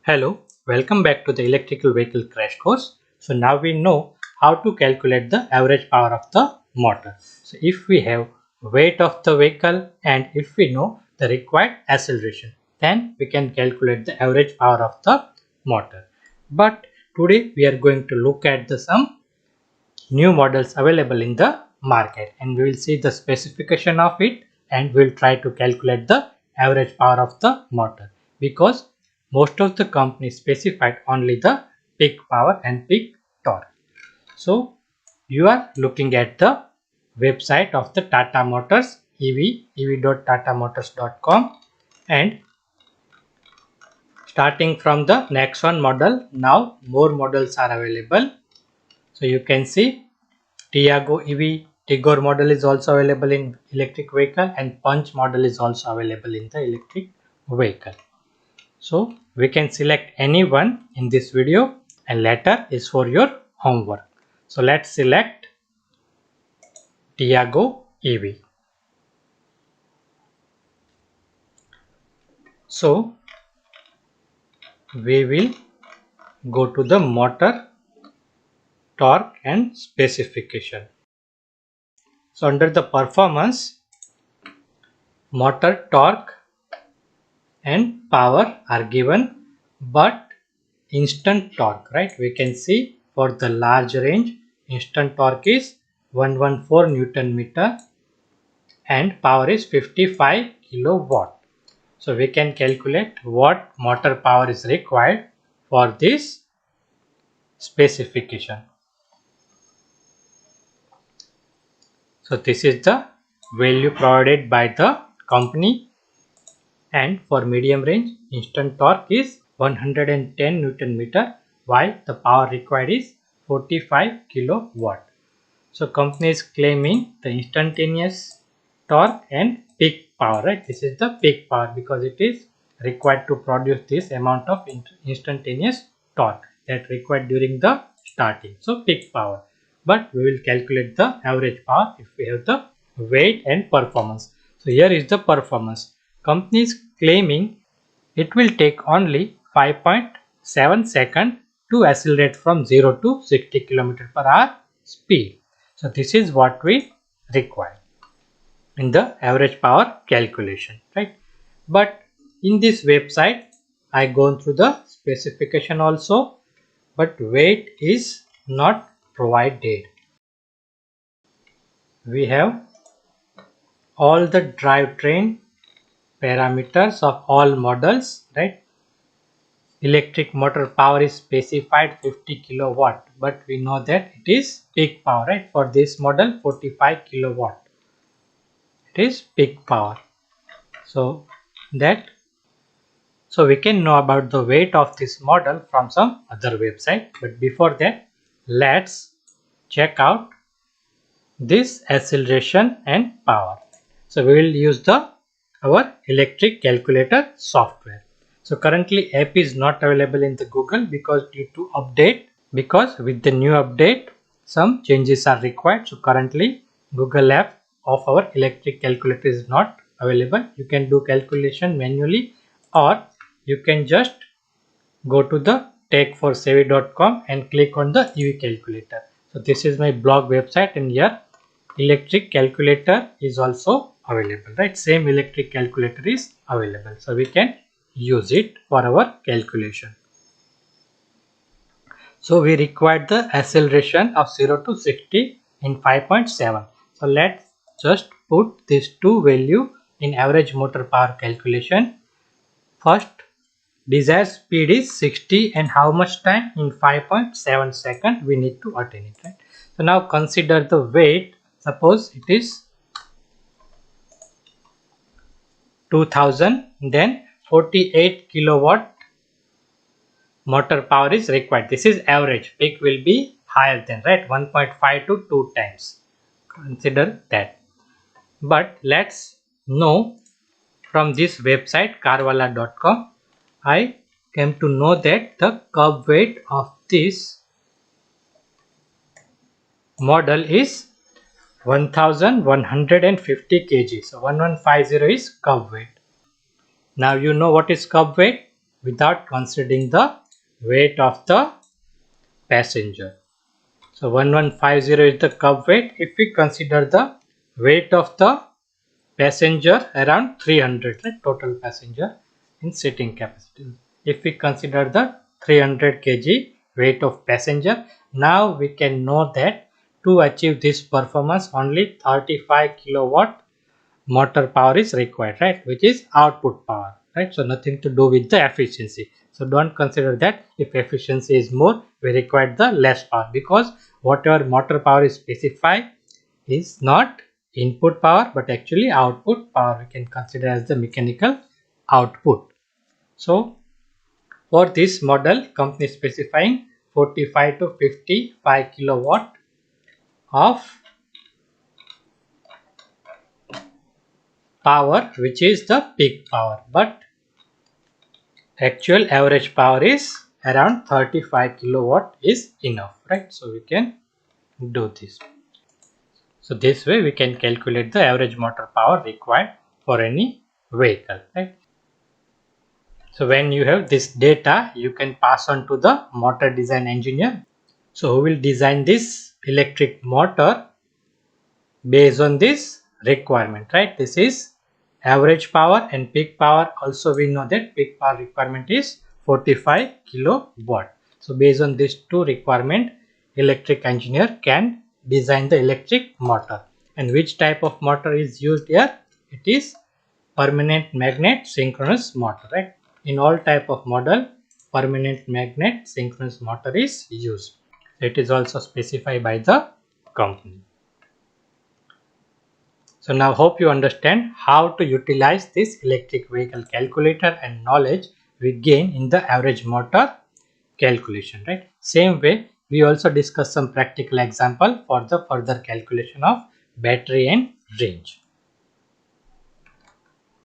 Hello, welcome back to the electrical vehicle crash course. So now we know how to calculate the average power of the motor. So if we have weight of the vehicle and if we know the required acceleration, then we can calculate the average power of the motor. But today we are going to look at some new models available in the market and we will see the specification of it and we will try to calculate the average power of the motor because most of the companies specified only the peak power and peak torque. So you are looking at the website of the Tata Motors EV ev.tatamotors.com and starting from the next one model, now more models are available. So you can see Tiago EV Tigor model is also available in electric vehicle and Punch model is also available in the electric vehicle. So we can select any one in this video and later is for your homework. So let's select Tiago EV. So we will go to the motor, torque and specification. So under the performance, motor torque and power are given, but instant torque, right? We can see for the large range, instant torque is 114 Newton meter and power is 55 kilowatt. So we can calculate what motor power is required for this specification. So this is the value provided by the company, and for medium range instant torque is 110 Newton meter while the power required is 45 kilowatt. So company is claiming the instantaneous torque and peak power, right? This is the peak power because it is required to produce this amount of instantaneous torque that required during the starting. So peak power. But we will calculate the average power if we have the weight and performance. So here is the performance. Company is claiming it will take only 5.7 seconds to accelerate from 0 to 60 km per hour speed. So this is what we require in the average power calculation, right? But in this website, I gone through the specification also, but weight is not provided. We have all the drivetrain parameters of all models, right? Electric motor power is specified 50 kilowatt, but we know that it is peak power, right? For this model 45 kilowatt, it is peak power. So we can know about the weight of this model from some other website, but before that let's check out this acceleration and power. So we will use our electric calculator software. So currently app is not available in the Google because due to update, because with the new update some changes are required. So currently Google app of our electric calculator is not available. You can do calculation manually or you can just go to the techforsavvy.com and click on the EV calculator. So this is my blog website and here electric calculator is also available, right? Same electric calculator is available, so we can use it for our calculation. So we required the acceleration of 0 to 60 in 5.7. So let's just put these two value in average motor power calculation. First, desired speed is 60 and how much time? In 5.7 seconds we need to attain it, right? So now consider the weight. Suppose it is 2000, then 48 kilowatt motor power is required. This is average. Peak will be higher than, right? 1.5 to 2 times. Consider that. But let's know from this website carwala.com, I came to know that the curb weight of this model is 1150 kg. So 1150 is curb weight. Now you know what is curb weight. without considering the weight of the passenger. So 1150 is the curb weight. If we consider the weight of the passenger around 300, right, total passenger in seating capacity. If we consider the 300 kg weight of passenger, now we can know that to achieve this performance only 35 kilowatt motor power is required, right, which is output power, right. So nothing to do with the efficiency. So don't consider that if efficiency is more, we require the less power, because whatever motor power is specified is not input power but actually output power. We can consider as the mechanical output. So for this model, company is specifying 45 to 55 kilowatt of power, which is the peak power, but actual average power is around 35 kilowatt is enough, right. So we can do this. So this way we can calculate the average motor power required for any vehicle, right. So when you have this data, you can pass on to the motor design engineer. So who will design this electric motor based on this requirement, right. This is average power and peak power. Also we know that peak power requirement is 45 kilowatt. So based on these two requirement, electric engineer can design the electric motor. And which type of motor is used here? It is permanent magnet synchronous motor, right. In all type of model, permanent magnet synchronous motor is used. It is also specified by the company. So now hope you understand how to utilize this electric vehicle calculator and knowledge we gain in the average motor calculation, right. Same way we also discuss some practical example for the further calculation of battery and range.